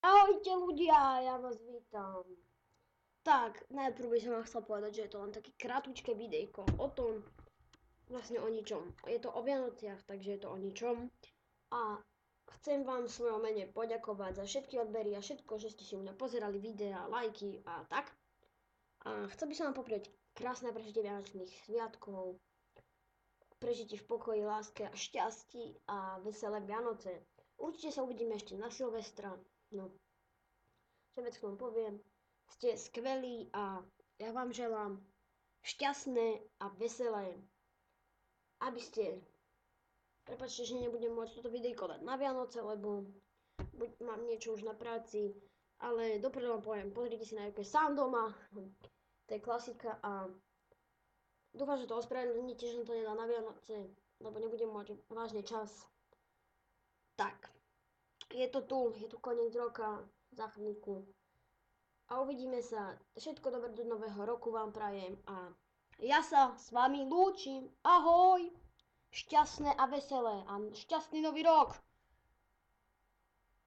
Ahojte ľudia, ja vás vítam. Tak, najprv by som vám chcel povedať, že je to len také kratučké videjko o tom, vlastne o ničom. Je to o Vianociach, takže je to o ničom. A chcem vám v svojom mene poďakovať za všetky odbery a všetko, že ste si u mňa pozerali videá, lajky a tak. A chcel by som vám poprieť krásne prežitie Vianočných sviatkov, prežitie v pokoji, láske a šťastí a veselé Vianoce. Určite sa uvidíme ešte na Silvestra. No, čo vec k tomu poviem. Ste skvelí a ja vám želám šťastné a veselé, aby ste, prepáčte, že nebudem môcť toto videjko dať na Vianoce, lebo mám niečo už na práci, ale dopredu vám poviem, pozrite si na YouTube sám doma, to je klasika a dúfam, že to ospravedlníte, že som to nedal na Vianoce, lebo nebudem mať vážne čas. Tak, je tu koniec roka, za chvíľku. A uvidíme sa. Všetko dobré do nového roku vám prajem a ja sa s vami lúčim. Ahoj! Šťastné a veselé a šťastný nový rok!